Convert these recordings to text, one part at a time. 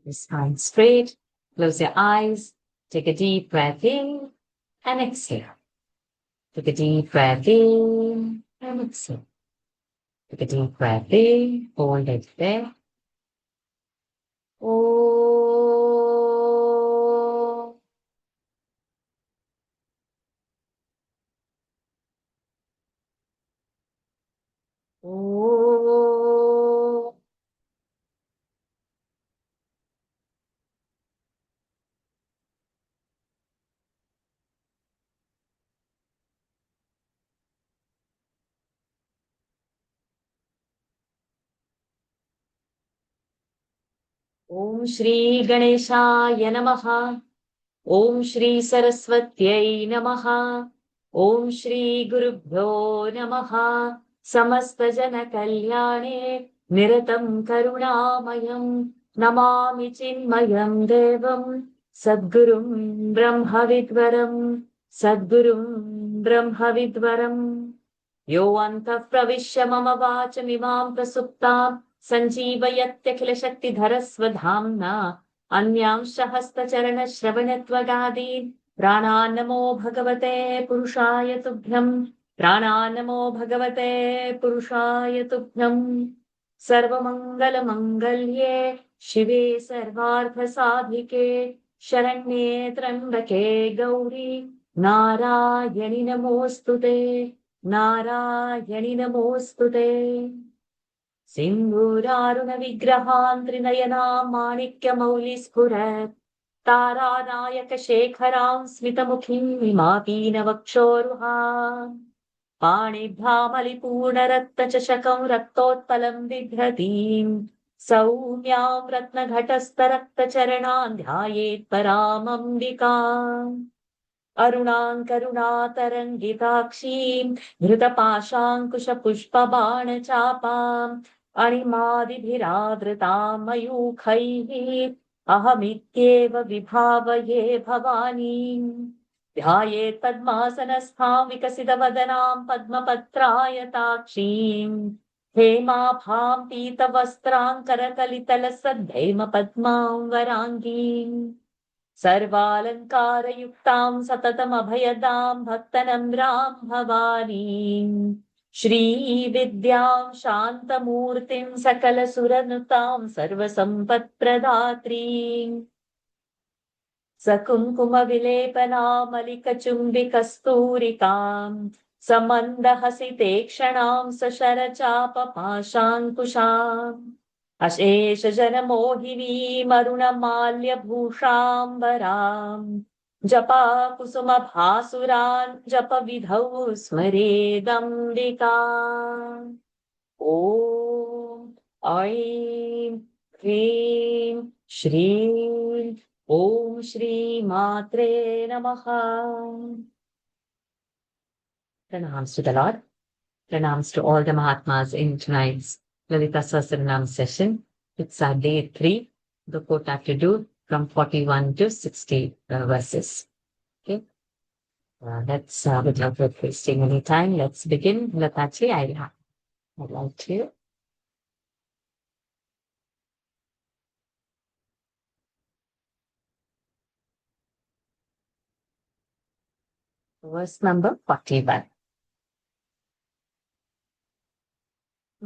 Your spine straight. Close your eyes. Take a deep breath in and exhale. Take a deep breath in and exhale. Take a deep breath in. Hold it there. Oh. Oh. Om Shri Ganeshaya Namaha. Om Shri Saraswatyai Namaha. Om Shri Gurubhyo Namaha. Samasta Jana Kalyane Niratam Karunamayam Namami Chinmayam Devam Sadgurum Brahmavidvaram Sadgurum Brahmavidvaram Yo antah pravishya mama vachamimam prasuptam sanjeevayatyakhilashakti-dharasvadhamna अन्यांशहस्तचरणश्रवणत्वगादीन् प्राणान्नमो भगवते पुरुषाय तुभ्यम् प्राणान्नमो भगवते पुरुषाय तुभ्यम् सर्वमङ्गलमङ्गल्ये शिवे सर्वार्थसाधिके शरण्ये त्र्यम्बके गौरी नारायणि नमोऽस्तुते नारायणि नमोऽस्तुते सिंदूरारुणविग्रहान् त्रिनयनां माणिक्यमौलिस्फुरत् तारानायकशेखरां स्मितमुखीं मापीनवक्षोरुहाम् पाणिभ्यामलिपूर्णरक्तचषकं रक्तोत्पलं बिभ्रतीम् सौम्यां रत्नघटस्थरक्तचरणान् ध्यायेत् परामम्बिकाम् अरुणाङ्करुणातरङ्गिताक्षीं धृतपाशाङ्कुशपुष्पबाणचापाम् अणिमादिभिरावृतां मयूखैः अहमित्येव विभावये भवानीम् ध्यायेत् पद्मासनस्थां विकसितवदनां पद्मपत्रायताक्षीम् हेमाभां पीतवस्त्राङ्करकलितलसद्धैमपद्मां वराङ्गीम् सर्वालङ्कारयुक्तां सततमभयदां भक्तनम्रां भवानीं श्रीविद्यां शान्तमूर्तिं सकलसुरनुतां सर्वसम्पत्प्रदात्रीम् सकुङ्कुमविलेपनामलिकचुम्बिकस्तूरिकां समन्दहसितेक्षणां सशरचापपाशाङ्कुशाम् अशेषजनमोहिनीमरुणमाल्यभूषाम्बराम् जपाकुसुमभासुरान् जपविधौ स्मरेदम्बिका ॐ ऐं ह्रीं श्रीं ॐ श्रीमात्रे नमः Pranams to the Lord. Pranams to all the Mahatmas in tonight's Lalita Sahasranam session. It's our day 3, the quote I have to do from 41 to 60 verses. Okay. Let's, without wasting any time, let's begin. Lataji, I'd like to. Verse number 41.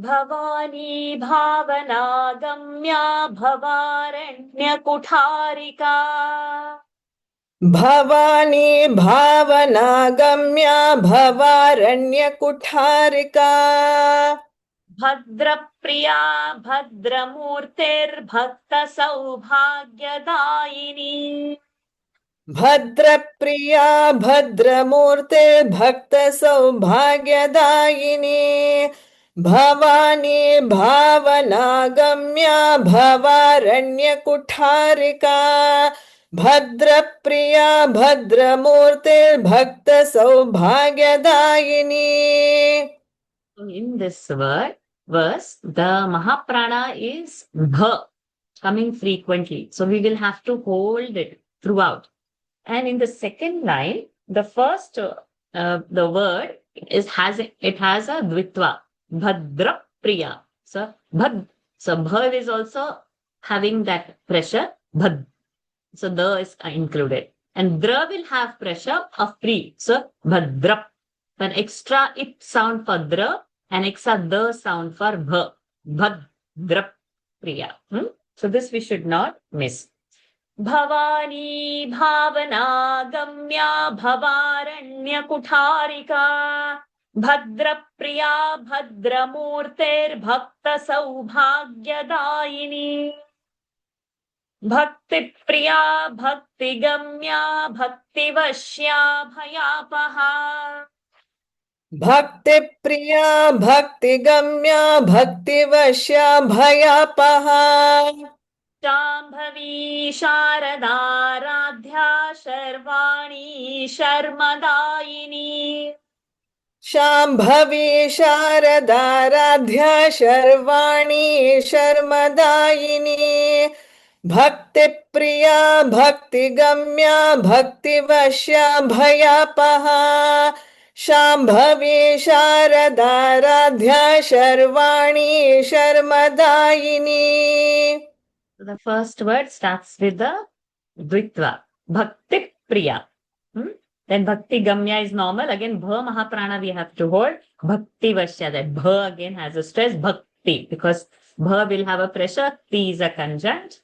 Bhavani भावनागम्या भवारण्यकुठारिका Bhavani भावनागम्या भवारण्यकुठारिका भद्रप्रिया भद्रमूर्तिर्भक्तसौभाग्यदायिनी भद्रप्रिया भद्रमूर्तिर्भक्तसौभाग्यदायिनी Bhavani भावनागम्या भवारण्यकुठारिका भद्रप्रिया भद्रमूर्तिर्भक्तसौभाग्यदायिनी. In this verse, the Mahaprana is bha, coming frequently. So we will have to hold it throughout. And in the second line, the first, the word has a dvitva, bhadra priya. So bha is also having that pressure, bhad. So the is included. And dra will have pressure of pre. So bhadrap. An extra ip sound for dra and extra the sound for bha. Bhadrap priya. So this we should not miss. Bhavani bhavana gamya bhavaranya kutarika bhadrapriya bhadramurter bhakta saubhagyadayini bhakti priya bhakti gamya bhakti vashya bhayapaha Bhakti priya bhakti gamya bhakti vashya bhayapaha Shambhavi Sharadharadhya Sharvani Sharmadayini Shambhavi Sharadaradhya Sharvani Sharmadayini Bhakti priya bhakti gamya bhakti vashya bhayapaha Shambhavi Sharadaradhya Sharvani Sharmadayini. So the first word starts with the Dvitva. Bhakti Priya. Then Bhakti Gamya is normal. Again, Bha Mahaprana we have to hold. Bhakti Vashya. That Bha again has a stress. Bhakti. Because Bha will have a pressure. Ti is a conjunct.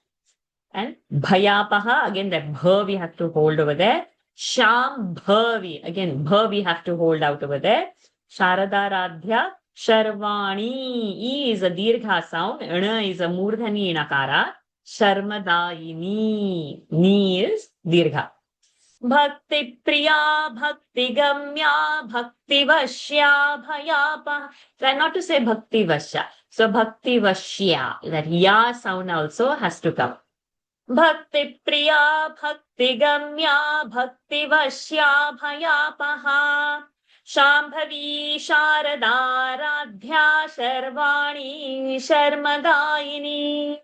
And Bhayapaha. Again, that Bha we have to hold over there. Shambhavi. Again, Bha we have to hold out over there. Sharadaradhya. Sharvani. E is a Dirgha sound. Ana is a Murdhani Nakara. Sharmadayini. Ni is Dirgha. Bhakti Priya, Bhakti Gamya, Bhakti Vashya, Bhayapa. Try not to say Bhakti Vashya. So Bhakti Vashya, that Ya sound also has to come. Bhakti Priya, Bhakti Gamya, Bhakti Vashya, Bhayapaha. Shambhavi Sharadaradhya Sharvani Sharmadayini.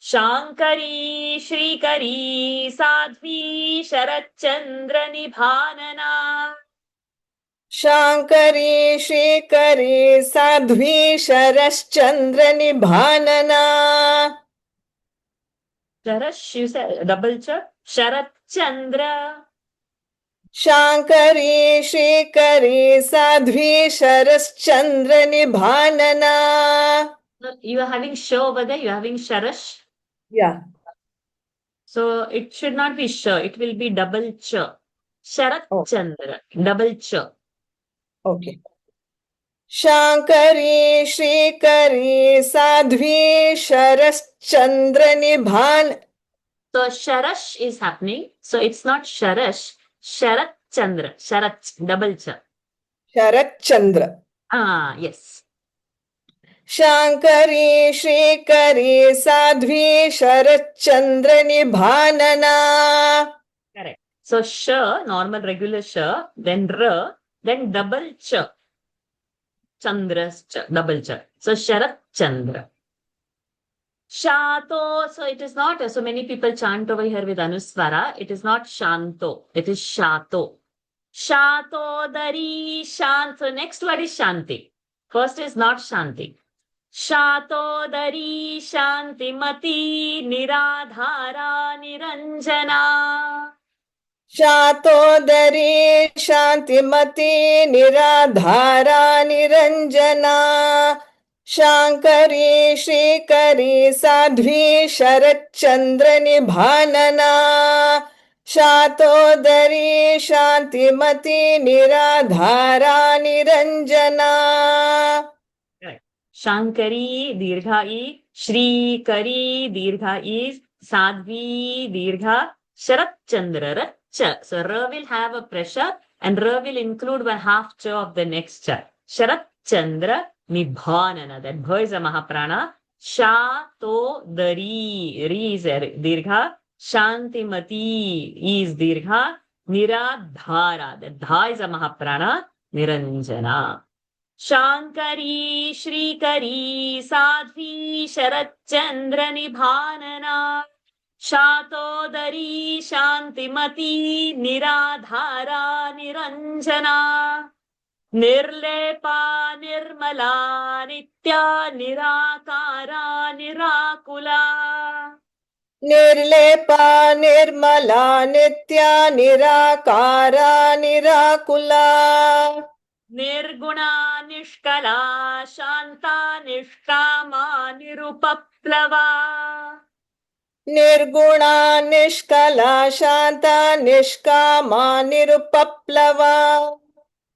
Shankari Shrikari Sadhvi Sharachandra Nibhanana. Shankari Shrikari Sadhvi Sharachandra Nibhanana. Sharash, you said double check. Sharachandra. Shankari Shrikari Sadhvi Sharachandra Nibhanana. You are having sh over there, you are having Sharash. Yeah. So it should not be sh, it will be double ch. Sharachandra, double ch. Okay. Shankari Shrikari Sadhvi Sharachandra Nibhan. So Sharash is happening. So it's not Sharash, Sharachandra, Sharach, double ch. Sharachandra. Yes. Shankari Shrikari Sadhvi Sharachandra Nibhanana. Correct. So sh, normal regular sh, then r, then double ch. Chandra's ch, double ch. So Sharat Chandra. Shato, so it is not, so many people chant over here with Anuswara. It is not Shanto, it is Shato. Shato Dari Shant. So next word is Shanti. First is not Shanti. Shato Dari Shanti Mati Niradhara Niranjana. Shatodari Shantimati Niradhara Niranjana. Shankari Shrikari Sadhvi Sharachandra Nibhanana. Shatodari Shantimati Niradhara Niranjana. Shankari Dirgha I, Shri Kari Dirgha I, Sadhvi Dirgha, Sharat Chandra Racha. So R will have a pressure and R will include one half cha of the next cha. Sharat Chandra Nibhanana. That Bha is a Mahaprana. Sha to Dari. Ri is Dirgha. Shantimati is Dirgha. Niradhara. That Dha is a Mahaprana. Niranjana. Shankari Shrikari Sadhvi Sharachandra Nibhanana. Shatodari Shantimati Niradhara Niranjana. Nirlepa Nirmala Nitya Nirakara Nirakula. निर्लेपा Nirmala नित्या निराकारा निराकुला निर्गुणा निष्कला शांता निष्कामा निरुपप्लवा निर्गुणा निष्कला शांता निष्कामा निरुपप्लवा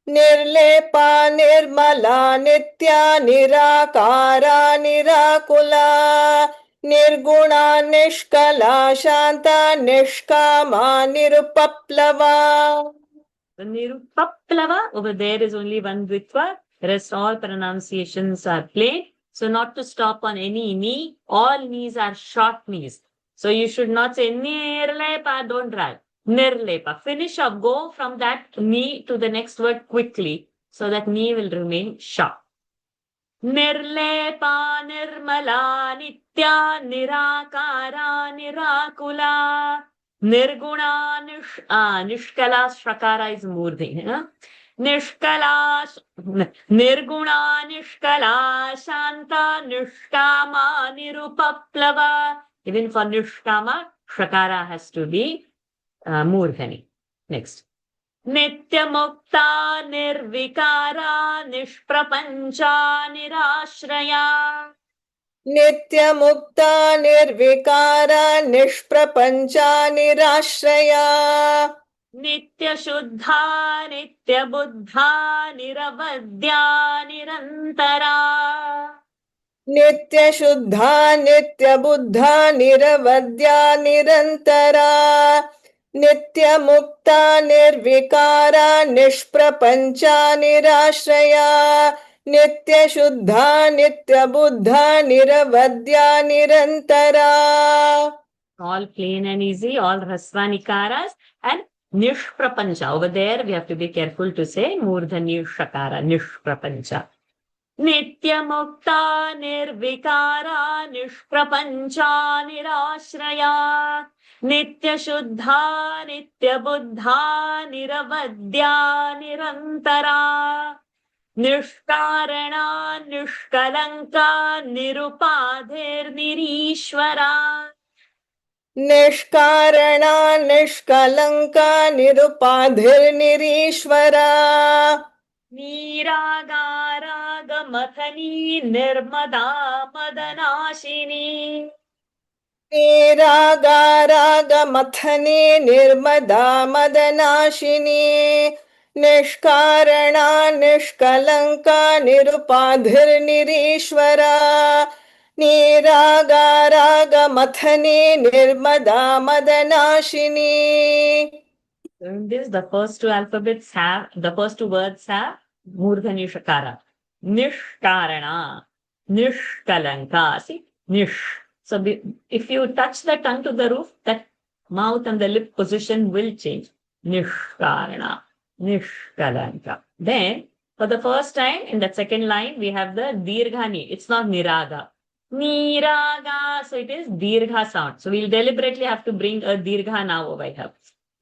निर्लेपा निर्मला नित्या निराकारा निराकुला निर्गुणा निष्कला शांता निष्कामा निरुपप्लवा. The nirupaplava, over there is only one dvitva. Rest all pronunciations are plain. So not to stop on any knee. All knees are short knees. So you should not say nirlepa, don't drag. Nirlepa. Finish up. Go from that knee to the next word quickly. So that knee will remain short. Nirlepa nirmala nitya nirakara nirakula. Nirguna nishkala shakara is murdhi. Nishkala nirguna nishkala shanta nishkama nirupaplava. Even for nishkama, shakara has to be murdhani. Next. नित्यमुक्ता निर्विकारा निष्प्रपंचा निराश्रया नित्यमुक्ता निर्विकारा निष्प्रपंचा निराश्रया नित्यशुद्धा नित्यबुद्धा निरवद्या निरन्तरा नित्यशुद्धा नित्यबुद्धा निरवद्या निरन्तरा नित्यमुक्ता निर्विकारा निष्प्रपंचा निराश्रया नित्यशुद्धा नित्यबुद्धा निरवद्या निरन्तरा. All plain and easy, all rasvanikaras and nishprapancha. Over there we have to be careful to say murdhani shakara, nishprapancha. Nityamukta nirvikara nishprapancha nirashraya Nityashuddha nityabuddha niravadya nirantara Nishkarana nishkalanka nirupadhir nirishwara निष्कारणा निष्कलंका निरुपाधिर्निरीश्वरा निरागारागमथनी निर्मदा मदनाशिनी निरागारागमथनी निर्मदा मदनाशिनी निष्कारणा निष्कलंका निरुपाधिर्निरीश्वरा निरागारागमथनी निर्मदा मदनाशिनी. In this, the first two alphabets have, the first two words have Murdhani Shakara. Nishkarana, Nishkalanka. See, Nish. So if you touch the tongue to the roof, that mouth and the lip position will change. Nishkarana, Nishkalanka. Then, for the first time, in the second line, we have the Dirghani. It's not Niraga. Niraga. So it is Dirgha sound. So we'll deliberately have to bring a Dirgha now over here.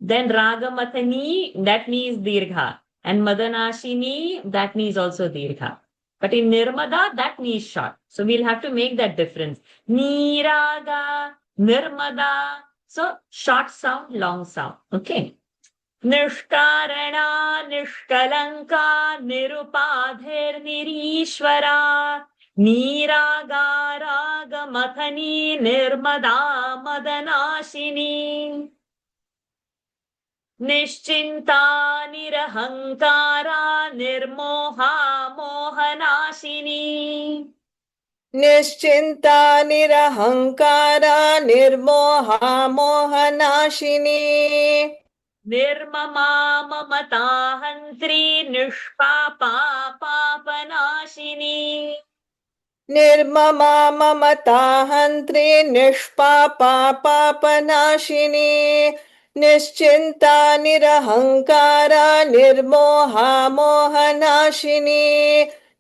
Then Raga Mathani, that knee is Dirgha. And Madanashini, that knee is also Dirgha. But in Nirmada, that knee is short. So we'll have to make that difference. Niraga, Nirmada. So short sound, long sound. Okay. Nishkarana, Nishkalanka, Nirupadhir, Nirishwara. Niraga, Raga, Mathani, Nirmada, Madanashini. Nischinta, Nirahankara, Nirmoha, Mohanashini. निश्चिंता निरहंकारा निर्मोहा मोहनाशिनी निर्ममा Mamata हंत्री निष्पापा पापनाशिनी निर्ममा Mamata हंत्री निष्पापा पापनाशिनी निश्चिंता निरहंकारा निर्मोहा मोहनाशिनी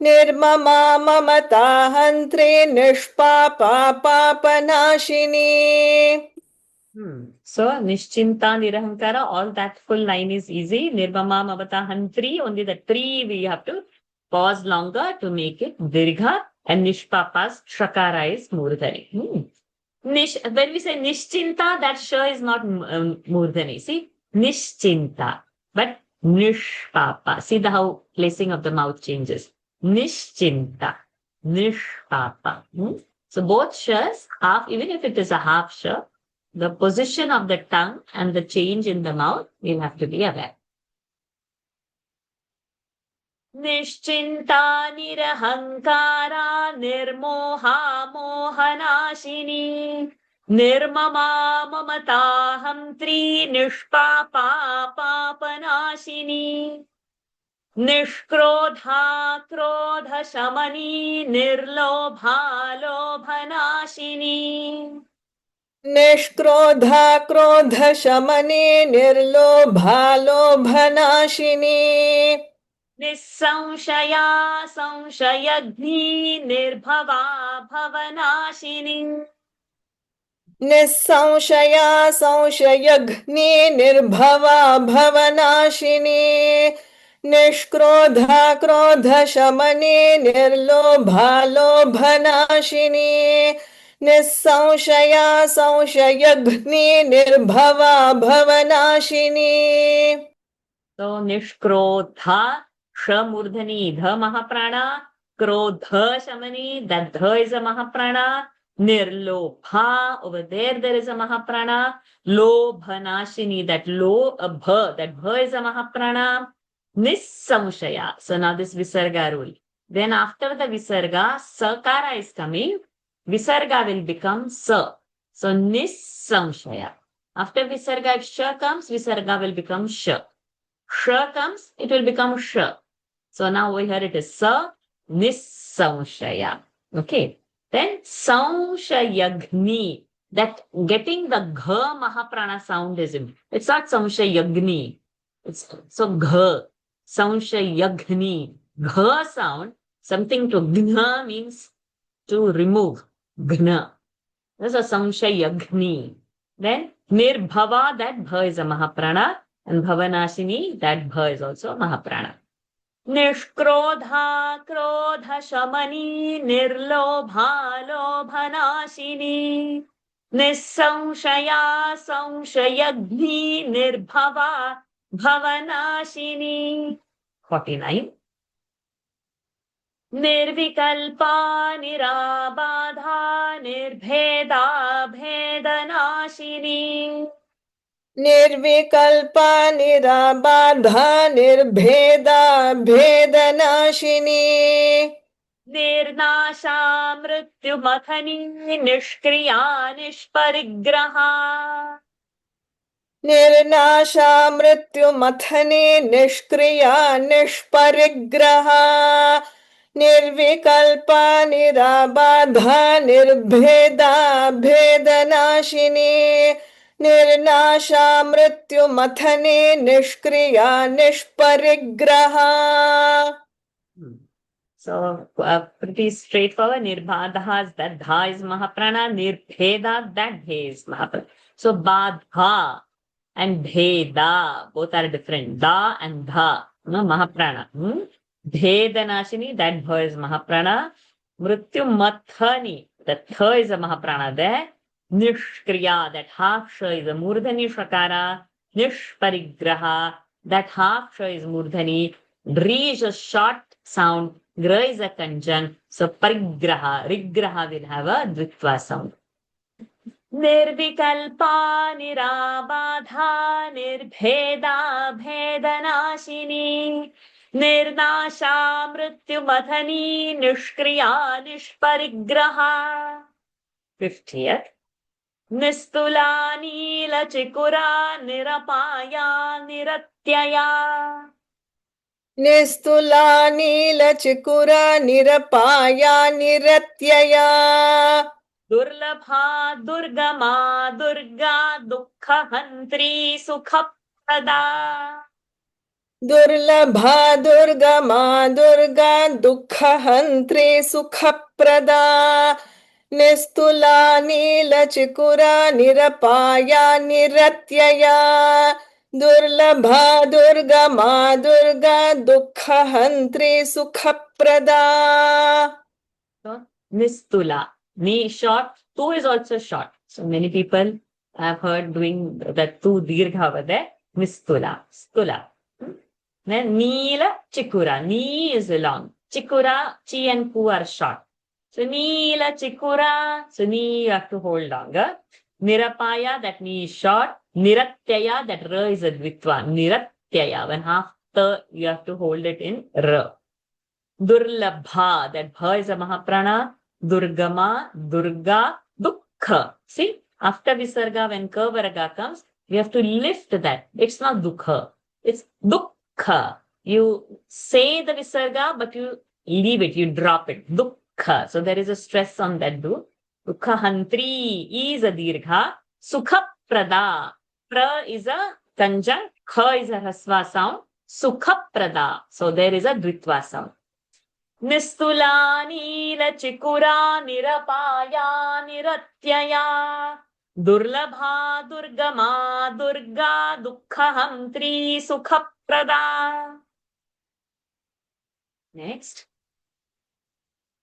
निर्ममा Mamata हंत्री निष्पापा पापनाशिनी. So, Nischinta Nirahankara, all that full line is easy. Nirmama Mavata Hantri, only the three we have to pause longer to make it Dirgha, and Nishpapa's Shakara is Murdhani. When we say Nishchinta, that sh is not Murdhani. See, Nishchinta. But Nishpapa. See how placing of the mouth changes. Nishchinta. Nishpapa. So both shs, half, even if it is a half sh, the position of the tongue and the change in the mouth, we'll have to be aware. निश्चिन्ता निरहङ्कारा निर्मोहा मोहनाशिनी निर्ममा ममताहन्त्री निष्पापा पापनाशिनी निष्क्रोधा क्रोधशमनी निर्लोभा लोभनाशिनी निष्क्रोधा क्रोधशमनी निर्लोभा लोभनाशिनी निस्संशया संशयघ्नी निर्भवा भवनाशिनी निस्संशया संशयघ्नी निर्भवा भवनाशिनी निष्क्रोधा क्रोधशमनी निर्लोभा लोभनाशिनी निस्संशया संशयघ्नी निर्भवा भवनाशिनी. So निष्क्रोधा sh murdhani dha mahaprana, krodha shamani, that dha is a mahaprana, nirlobha, over there is a mahaprana, lobhanashini, that lo, a bha, that bha is a mahaprana, nissamshaya. So now this visarga rule. Then after the visarga, sakara is coming, visarga will become sa. So nissamshaya. After visarga, if sh comes, visarga will become sh. Sh comes, it will become sh. So now over here it is sa, nissamshaya. Okay. Then samshayagni. That getting the gha mahaprana sound is in. It's not samshayagni. It's so gha. Samshayagni. Gha sound, something to gna means to remove. Gna. That's a samshayagni. Then nirbhava, that bha is a mahaprana. And bhavanashini, that bha is also a mahaprana. Nishkrodha krodha shamani nirlobha lobhanashini nissamshaya samshayagni nirbhava bhavanashini. 49. Nirvikalpa nirabadha nirbheda bhedanashini निर्विकल्पा निराबाधा निर्भेदा भेदनाशिनी निर्नाशा मृत्युमथनी निष्क्रिया निष्परिग्रहा निर्नाशा मृत्युमथनी निष्क्रिया निष्परिग्रहा निर्विकल्पा निराबाधा निर्भेदा भेदनाशिनी निर्नाशा मृत्युमथनी निष्क्रिया निष्परिग्रहा. So pretty straightforward. Nirbadha, that dha is mahaprana. Nirbheda, that bhe is mahaprana. So badha and bheda both are different. Da and dha, no mahaprana. Bhedanashini, that bha is mahaprana. Mrityu that tha is a mahaprana there. Nishkriya, that half sh is a murdhani shakara. Nishparigraha, that half sh is murdhani. Dri is a short sound. Gra is a kanjan. So parigraha, rigraha will have a dvitva sound. Nirvikalpa nirabadha nirbheda bhedanashini nirnasha mrityumathani nishkriya nishparigraha. 50th. Nistula nila chikura nirapaya niratyaya निस्तुला नीलचिकुरा निरपाया निरत्यया दुर्लभा दुर्गमा Durga दुःखहन्त्री सुखप्रदा दुर्लभा दुर्गमा Durga दुःखहन्त्री सुखप्रदा निस्तुला नीलचिकुरा निरपाया निरत्यया दुर्लभा दुर्गमा Durga दुःखहन्त्री सुखप्रदा. So, Nistula. Ni short, Tu is also short. So many people have heard doing that tu dirgha over there. Nistula, stula. Then Neela Chikura. Ni is long. Chikura, chi and ku are short. So Neela Chikura. So ni you have to hold longer. Nirapaya, that ni is short. Niratyaya, that ra is a dvitva. Niratyaya, when half the you have to hold it in ra. Durlabha, that bha is a mahaprana. Durgama, Durga, Dukha. See, after Visarga, when ka varaga comes, we have to lift that. It's not Dukha. It's Dukha. You say the Visarga, but you leave it, you drop it. Dukha. So there is a stress on that du. Dukha hantri is a dirgha. Sukha prada. Pra is a kanjan. Kha is a hasva sound. Sukha prada. So there is a dvitva sound. Nistula Neela Chikura Nirapaya Niratyaya Durlabha Durgama Durga Dukkhahantri Sukhaprada. Next.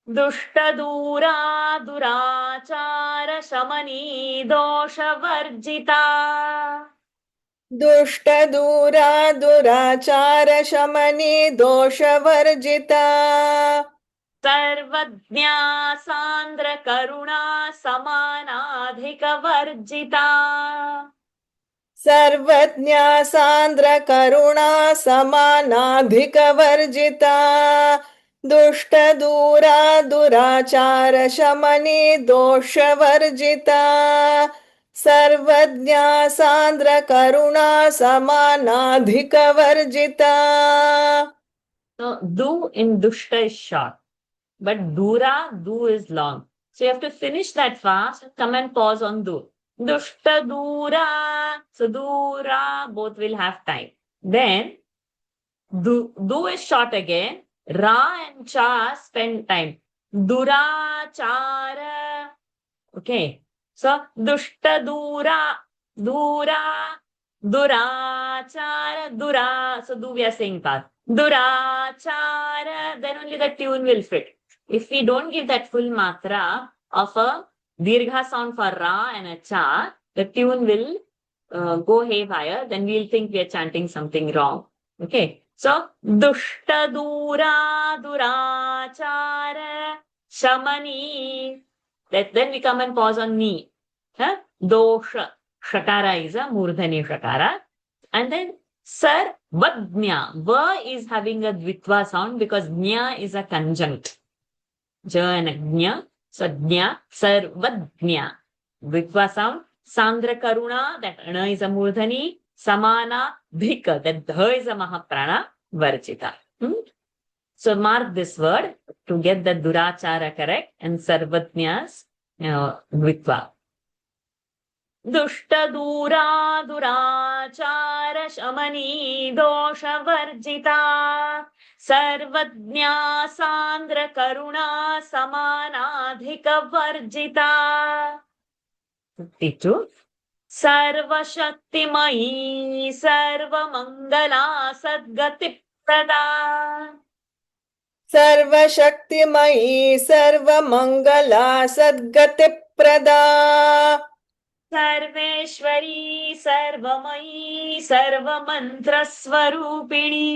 Dushtadura Durachara Shamani Dosha Varjita. दुष्टदूरा दुराचार शमनी दोषवर्जिता सर्वज्ञा सान्द्र करुणा समानाधिक वर्जिता. सर्वज्ञा सान्द्र करुणा समानाधिक वर्जिता दुष्टदूरा दुराचार शमनी दोषवर्जिता सर्वज्ञा सान्द्र करुणा समानाधिक वर्जिता. So, du in dushta is short, but dura, du is long. So, you have to finish that fast, come and pause on du. Dushta dura. So, dura, both will have time. Then, du is short again. Ra and cha spend time. Dura, chara. Okay. So, dushta dura, dura, durachara, dura. So, do we are saying that. Durachara, then only the tune will fit. If we don't give that full matra of a dirgha sound for ra and a cha, the tune will go haywire. Then we'll think we are chanting something wrong. Okay. So, dushta dura, durachara, shamani. Then we come and pause on ni. Huh? Dosha. Shakara is a murdhani shakara. And then sarvajna. Va is having a dvitva sound because jna is a conjunct. Ja and jna. So jna, sarvajna. Dvitva sound. Sandra karuna, that ana is a murdhani. Samana dhika, that dha is a mahaprana. Varchita. So mark this word to get the durachara correct and sarvajna's dvitva. Dushta dura durachara shamani dosha varjita sarvajna sandra karuna samanadhika varjita. 52. Sarva shaktimayi sarva mangala sadgati prada. सर्वशक्तिमयी सर्वमङ्गला सद्गतिप्रदा सर्वेश्वरी सर्वमयी सर्वमन्त्रस्वरूपिणी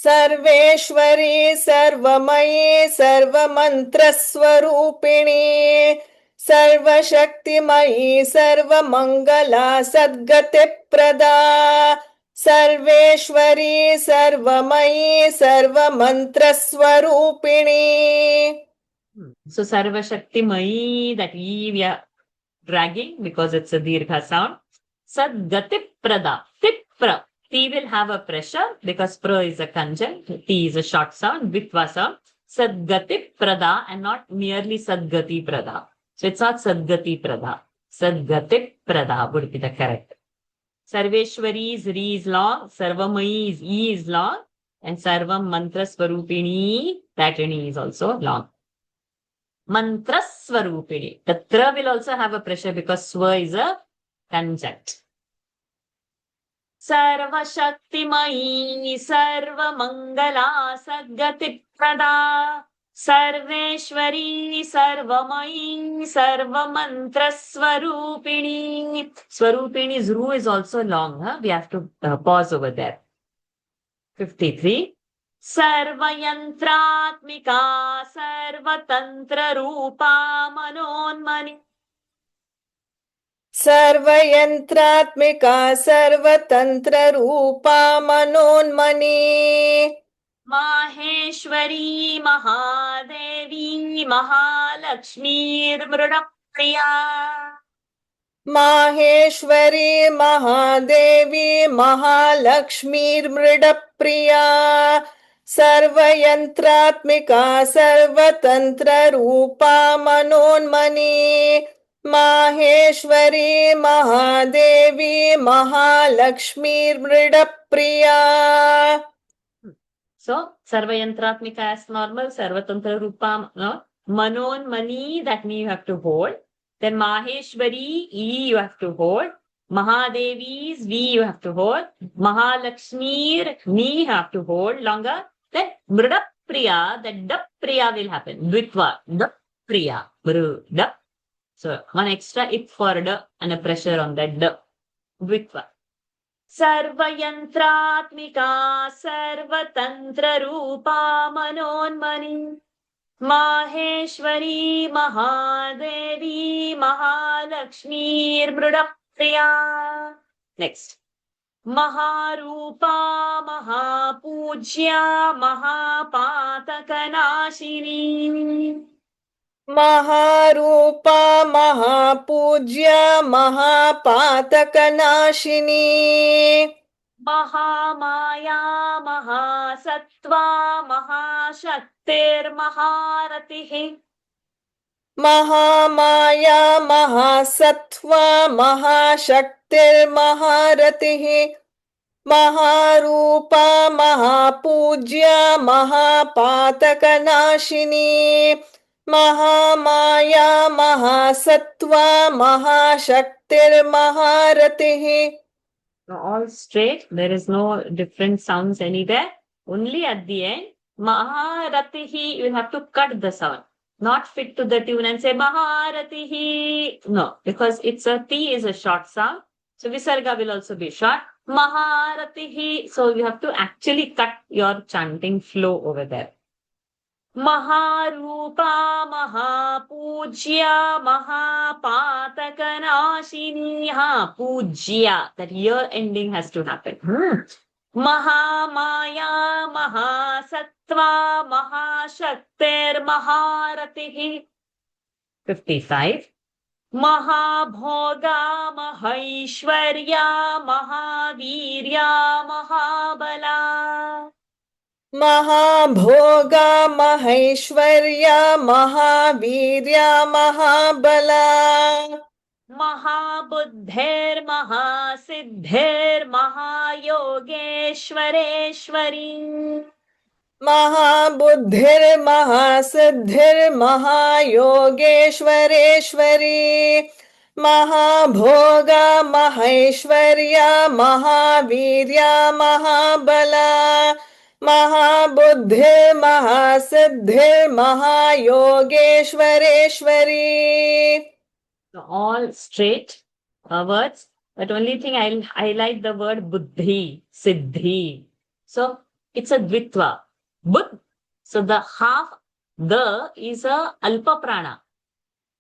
सर्वेश्वरी सर्वमयी सर्वमन्त्रस्वरूपिणी सर्वशक्तिमयी सर्वमङ्गला सद्गतिप्रदा Sarveshwari सर्वमयी सर्वमन्त्रस्वरूपिणी. So Sarva Shaktimayi, that E we are dragging because it's a dirgha sound. Sadgati prada. Tipra. T will have a pressure because pra is a conjunct. T is a short sound, vitva sound. Sadgati prada and not merely Sadgati prada. So it's not Sadgati prada. Sadgati prada would be the correct. Sarveshwari's Re is long, Sarvamayi's E is long, and Sarvam Mantra Swarupini, that E is also long. Mantra Swarupini. The Tra will also have a pressure because Swa is a conjunct. Sarva Shaktimayi, Sarva Mangala Sadgati Prada, Sarveshwari, Sarvamayi, Sarvamantra Swarupini. Swarupini's Ru is also long. Huh? We have to pause over there. 53. Sarvayantratmika, Sarvatantra Rupa, Manonmani. सर्वयन्त्रात्मिका सर्वतन्त्ररूपा मनोन्मनी Maheshwari, Mahadevi, Mahalakshmirmrudapriya. माहेश्वरी महादेवी महालक्ष्मीर्मृडप्रिया सर्वयन्त्रात्मिका सर्वतन्त्ररूपा मनोन्मनी माहेश्वरी महादेवी महालक्ष्मीर्मृडप्रिया. So, Sarvayantratmika as normal, Sarvatantra Rupa, no? Manonmani, that means you have to hold. Then Maheshwari, E you have to hold. Mahadevi's V you have to hold. Mahalakshmir, Ni you have to hold longer. Then Mrudapriya, that Dapriya will happen. Dvitva, Dapriya, Mruda. So, one extra if for D and a pressure on that D. Dvitva. Sarvayantratmika, Sarvatantra Rupa, Manonmani. Maheshwari, Mahadevi, Mahalakshmir, Mrudapriya. Next. Maharupa, Mahapujya, Mahapatakanashini. महारूपा महापूज्या महापातकनाशिनी Mahamaya, Mahasattva, Mahashaktirmaharatihi. Mahamaya महासत्त्वा महाशक्तिर्महारतिः महारूपा महापूज्या महापातकनाशिनी Mahamaya महासत्त्वा महाशक्तिर्महारतिः. All straight. There is no different sounds anywhere. Only at the end, Maharatihi, you have to cut the sound. Not fit to the tune and say Maharatihi. No, because it's a T is a short sound. So Visarga will also be short. Maharatihi. So you have to actually cut your chanting flow over there. Maharupa, Mahapujya, Mahapatakanashini. Pujya. That year ending has to happen. Mahamaya, Mahasattva, Mahashaktir, Maharatihi. 55. Mahabhoga, Mahaishwarya, Mahavirya, Mahabala. महाभोगा महेश्वर्या महावीर्या महाबला Mahabuddhir, Mahasiddhir, Mahayogeswareswari. महाबुद्धिर् महासिद्धिर् महायोगेश्वरेश्वरी महाभोगा महेश्वर्या महावीर्या महाबला महाबुद्धिर् महासिद्धिर् महायोगेश्वरेश्वरी. All straight words, but only thing I'll highlight the word buddhi, siddhi. So it's a dvitva. Bud. So the half the is a alpa prana,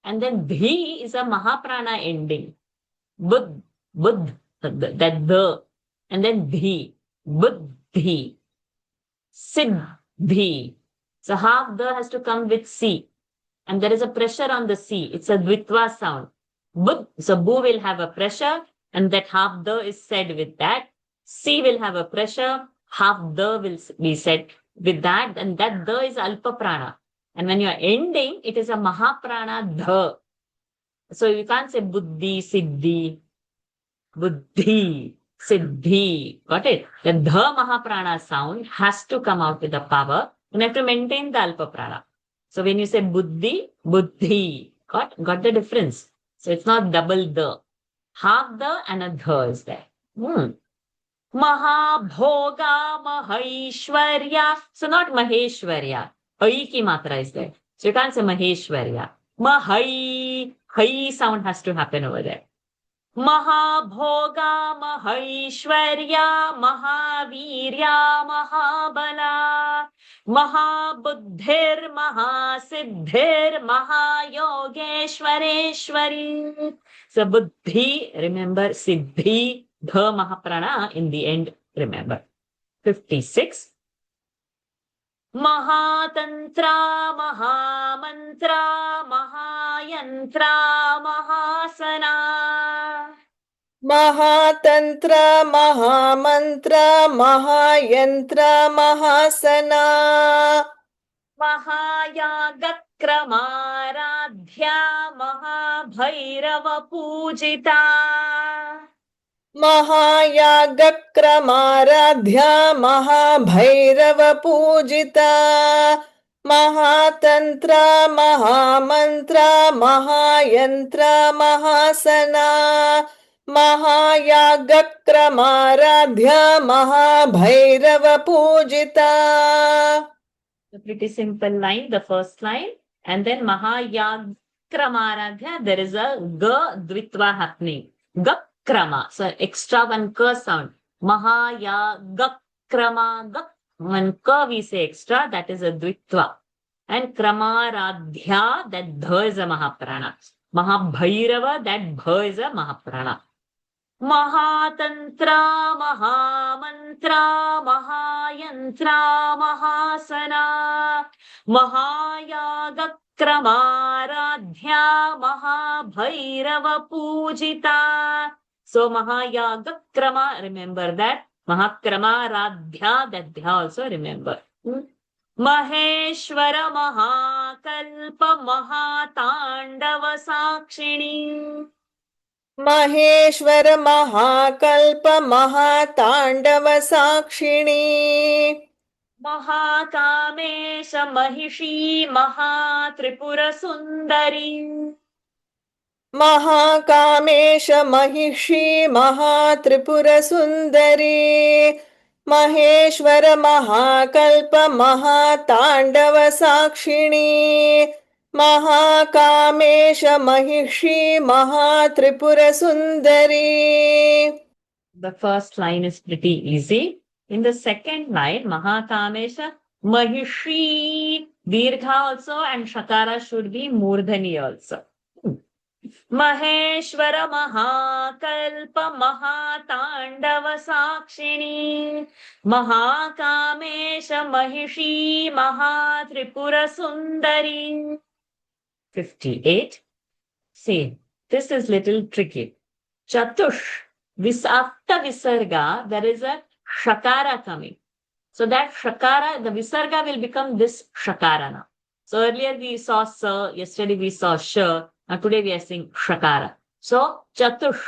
and then dhi is a mahaprana ending. Bud, bud, that the, and then dhi, buddhi, siddhi. So half the has to come with C. And there is a pressure on the C. It's a dvitva sound. Bud. So bu will have a pressure, and that half the is said with that. C will have a pressure, half the will be said with that, and that the is alpa prana. And when you are ending, it is a mahaprana the. So you can't say buddhi, siddhi, buddhi, siddhi. Got it? The mahaprana sound has to come out with the power, and you have to maintain the alpa prana. So when you say buddhi, buddhi, got the difference. So it's not double the. Half the and a the is there. Mahabhoga, Mahaishwarya. So not Maheshwarya. Ai ki matra is there. So you can't say Maheshwarya. Mahai. Hai sound has to happen over there. Mahabhoga, Mahaishwarya, Mahavirya, Mahabala, Mahabuddhir, Mahasiddhir, Mahayogeshwareshwari. So Buddhi, remember Siddhi, Dha Mahaprana in the end, remember. 56. Mahatantra, Mahamantra, Mahayantra, Mahasana. महातंत्र महामंत्र महायंत्र महासना महायागक्रमाराध्या महाभैरवपूजिता महायागक्रमाराध्या महाभैरव पूजिता महातंत्र महामंत्र महायंत्र महासना महायागक्रमाराध्या महाभैरव पूजिता. A pretty simple line, the first line. And then Mahayagramaradhya, there is a Ga Dvitva happening. Gakrama. So extra one Ka sound. Mahayagrama. One Ka we say extra, that is a Dvitva. And Kramaradhya, that Dha is a Mahaprana. Mahabhairava, that Bha is a Mahaprana. Mahatantra, Mahamantra, Mahayantra, Mahasana, Mahayagakramaradhya, Mahabhairava Pujita. So Mahayagakrama, remember that. Mahakramaradhya, that Dhya also remember. Maheshwara Mahakalpa Mahatandava Sakshini. Maheshwar महाकल्प महातांडव साक्षिणी महाकामेश Mahishi Mahatripur Sundari महाकामेश Mahishi Mahatripur Sundari Maheshwar महाकल्प महातांडव साक्षिणी महाकामेश Mahishi Mahatripur Sundari. The first line is pretty easy. In the second line, Mahakamesha Mahishi Dirgha also and Shakara should be Murdhani also. Maheshwara Mahakalpa Mahatandava Sakshini Mahakamesha Mahishi Mahatripura Sundari. 58. See, this is little tricky. Chatush, after Visarga, there is a Shakara coming. So that Shakara, the Visarga will become this Shakara now. So earlier we saw Sa, yesterday we saw Sha, now today we are seeing Shakara. So Chatush.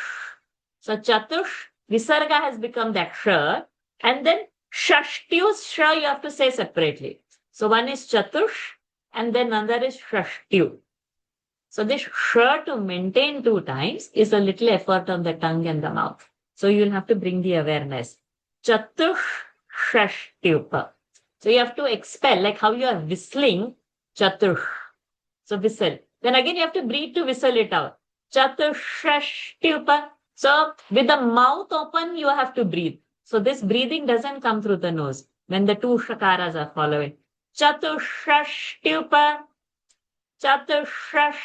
So Chatush, Visarga has become that Sha, and then Shashtyus Sha you have to say separately. So one is Chatush, and then another is Shashtyu. So this sh to maintain 2 times is a little effort on the tongue and the mouth. So you will have to bring the awareness. Chatush Shashtyupa. So you have to expel, like how you are whistling, Chatush. So whistle. Then again you have to breathe to whistle it out. Chatush Shashtyupa. So with the mouth open, you have to breathe. So this breathing doesn't come through the nose when the 2 shakaras are following. Chatush Shashtyupa. Chatushash.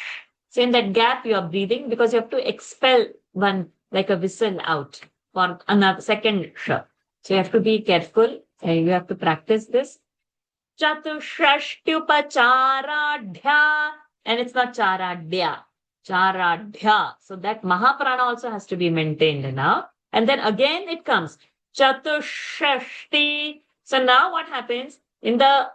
So in that gap you are breathing because you have to expel one like a whistle out for another second sh. So you have to be careful. You have to practice this. Chatushashtyupacharadhya. And it's not charadhya. Charadhya. So that Mahaprana also has to be maintained now. And then again it comes. Chatushashti. So now what happens? In the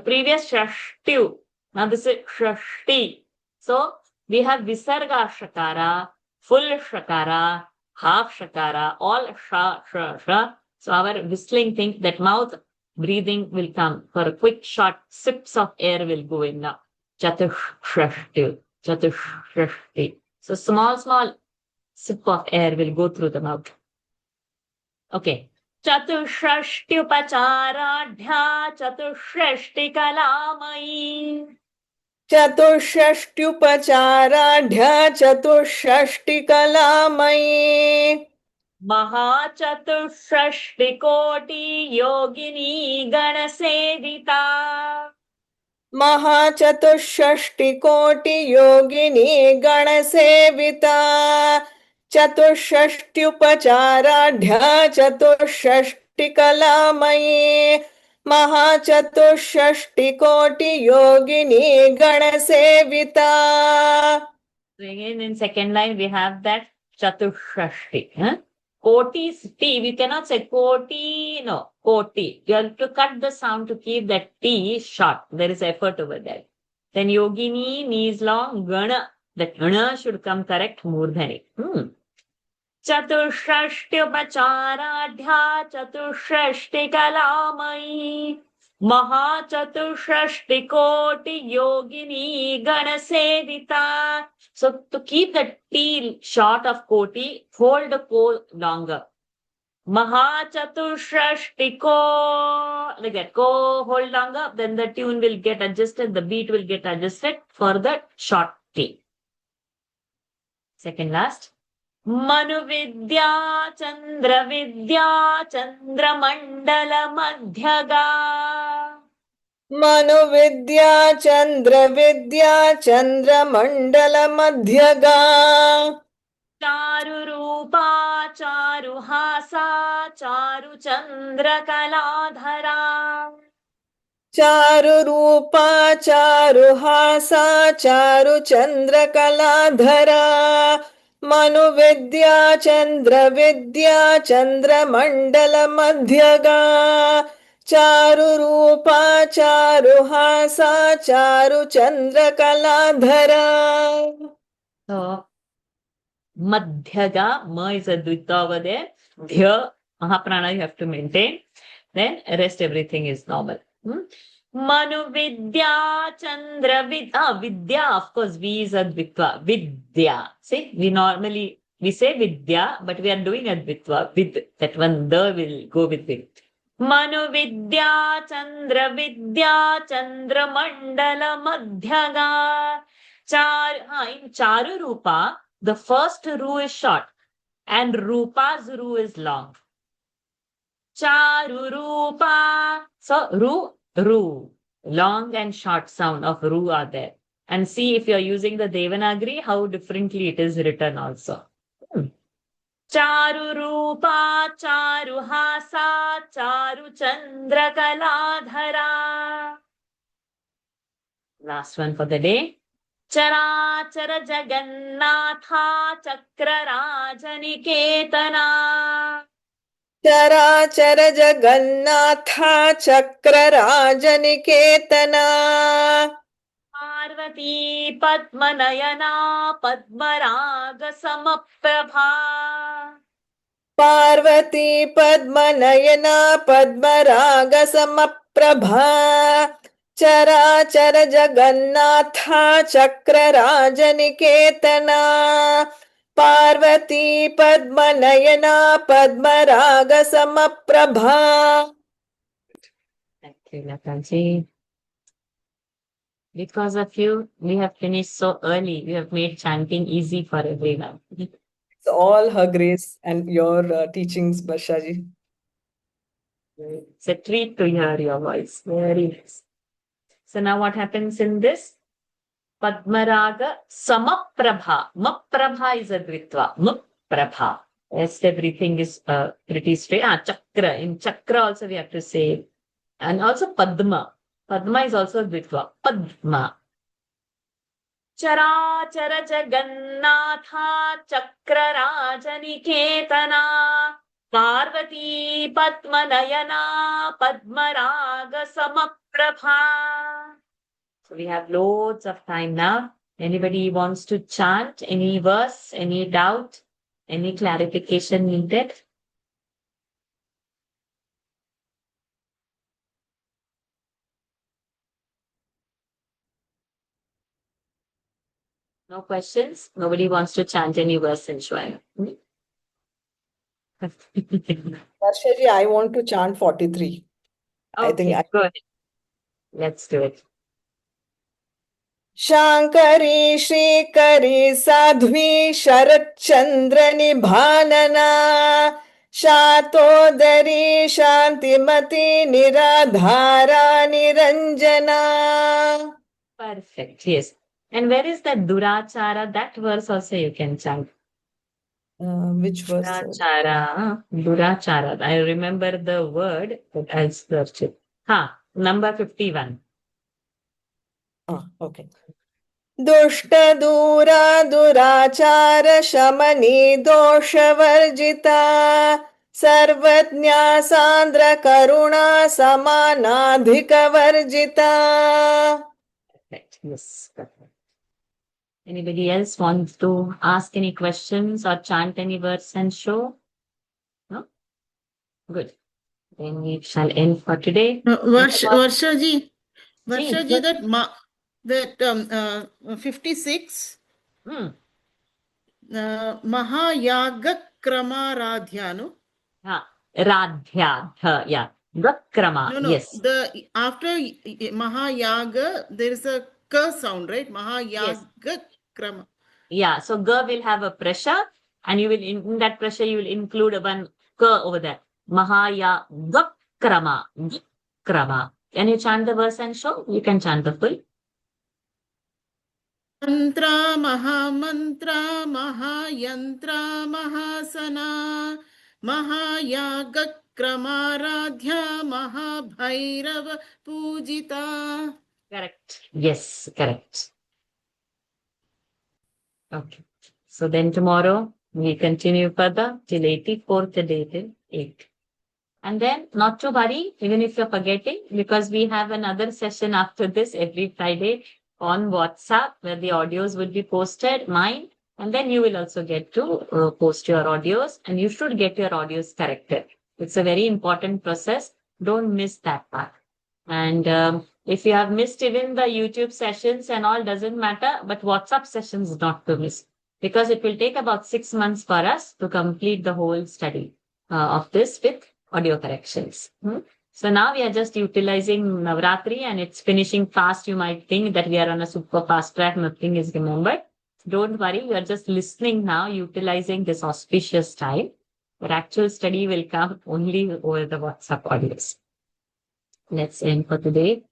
previous Shashtyu. Now this is Shashti. So we have Visarga Shakara, full Shakara, half Shakara, all Sha, Sha, Sha. So our whistling thing, that mouth breathing will come. For a quick short sips of air will go in now. Chatush Shashti. Chatush Shashti. So small sip of air will go through the mouth. Okay. चतुष्षष्ट्युपचाराढ्या चतुष्षष्टिकलामयी चतुष्षष्ट्युपचाराढ्या चतुष्षष्टिकलामयी महाचतुष्षष्टिकोटियोगिनी गणसेविता महाचतुष्षष्टिकोटियोगिनी गणसेविता चतुष्षष्ट्युपचाराढ्या चतुष्षष्टिकलामयी महाचतुष्षष्टिकोटियोगिनी गणसेविता. So again in second line we have that Chatushashti. Huh? Koti is T. We cannot say Koti, no, Koti. You have to cut the sound to keep that T short. There is effort over there. Then Yogini, knee is long, Gana. That Gana should come correct, Murdhani. चतुष्षष्ट्युपचाराढ्या चतुष्षष्टिकलामयी महाचतुष्षष्टिकोटियोगिनी गणसेविता. So to keep the T short of koti, hold the ko longer. Mahachatushashtiko, like that, ko hold longer, then the tune will get adjusted, the beat will get adjusted for the short T. Second last. Manu Vidya Chandra Mandala Madhyaga. मनुविद्या चन्द्रमण्डलमध्यगा चारुरूपा चारुहासा चारुचन्द्रकलाधरा चारुरूपा चारुहासा चारुचन्द्रकलाधरा मनुविद्या चन्द्रमण्डलमध्यगा चारुरूपा चारुहासा चारुचन्द्रकलाधरा. So, Madhyaga, Ma is a Dvita over there. Dhya, Mahaprana you have to maintain. Then rest everything is normal. Manu Vidya Chandra Vidya, of course, V is a Dvitva. Vidya. See, we say Vidya, but we are doing a Dvitva. Vid, that one, the will go with it. Manu Vidya Chandra Mandala Madhyaga. In Charu Rupa, the first Ru is short and Rupa's Ru is long. Charu Rupa. So Ru. Long and short sound of Ru are there. And see if you are using the Devanagari, how differently it is written also. Charu Rupa, Charu Hasa, Charu Chandra Kaladhara. Last one for the day. Charachara Jagannatha Chakra Rajaniketana. चराचर जगन्नाथा चक्रराजनिकेतना पार्वती पद्मनयना पद्मराग समप्रभा. पार्वती पद्मनयना पद्मराग समप्रभा चराचर जगन्नाथा चक्रराजनिकेतना पार्वती पद्मनयना पद्मराग समप्रभा. Thank you, Lataji. Because of you, we have finished so early. We have made chanting easy for everyone. It's all her grace and your teachings, Barshaji. It's a treat to hear your voice. Very nice. So now what happens in this? Padmaraga Samaprabha. Maprabha is a Dvitva. Maprabha. Yes, everything is pretty straight. Chakra. In Chakra also we have to say. And also Padma. Padma is also a Dvitva. Padma. Charachara Jagannatha Chakra Rajaniketana Parvati Padmanayana Padmaraga Samaprabha. So we have loads of time now. Anybody wants to chant any verse, any doubt, any clarification needed? No questions? Nobody wants to chant any verse in Shwaya? Varshaji, I want to chant 43. I think Okay, go ahead. Let's do it. Shankari श्रीकरी साध्वी Sharachchandra निभानना शातोदरी शांतिमती निराधारा Niranjana. Perfect. Yes. And where is that Durachara? That verse also you can chant. Which verse? Durachara. Durachara. I remember the word, but I'll search it. Number 51. Okay. दुष्ट दूरा दुराचार शमनी दोष वर्जिता सर्वज्ञा सांद्र करुणा समानाधिक वर्जिता. Perfect. Yes. Perfect. Anybody else wants to ask any questions or chant any verse and show? No? Good. Then we shall end for today. Varshaji, Ji, that 56 Hmm. Mahayaga Kramaradhyanu. Radhya. Yeah. Vakrama. No, Yes. after Mahayaga, there is a K sound, right? Mahayaga Krama. Yeah. So G will have a pressure, and you will in that pressure you will include one K over there. Mahaya Vakrama. Vakrama. Can you chant the verse and show? You can chant the full. Mantra Mahamantra Mahayantra Mahasana Mahayaga Kramaradhya Mahabhairava Pujita. Correct. Yes, correct. Okay. So then tomorrow we continue further till 84th day till 8. And then not to worry, even if you're forgetting, because we have another session after this every Friday on WhatsApp where the audios will be posted, mine, and then you will also get to post your audios, and you should get your audios corrected. It's a very important process. Don't miss that part. And if you have missed even the YouTube sessions and all, doesn't matter, but WhatsApp sessions not to miss, because it will take about 6 months for us to complete the whole study of this with audio corrections. So now we are just utilizing Navratri and it's finishing fast. You might think that we are on a super fast track, nothing is remembered. Don't worry, you are just listening now, utilizing this auspicious time. But actual study will come only over the WhatsApp audios. Let's end for today.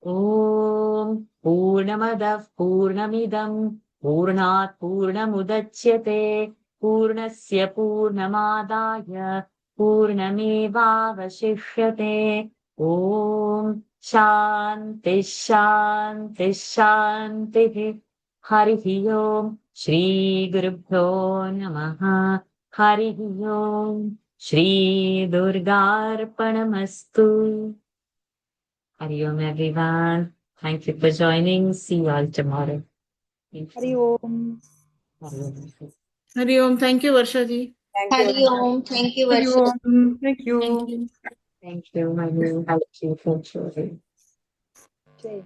Om Purnamadav Purnamidam Purnat Purnamudachyate Purnasya Purnamadaya Purnamevavashishyate. Om Shanti Shanti Shanti. Harihi Om Shri Gurubhyo Namaha. Harihi Om Shri Durgarpanamastu. Hari Om everyone. Thank you for joining. See you all tomorrow. Hari Om. Hari Om. Thank you, Varshaji. Hari Om. Thank you, Varsha. Thank you. Thank you. Thank you. Thank you. Thank you. Jai.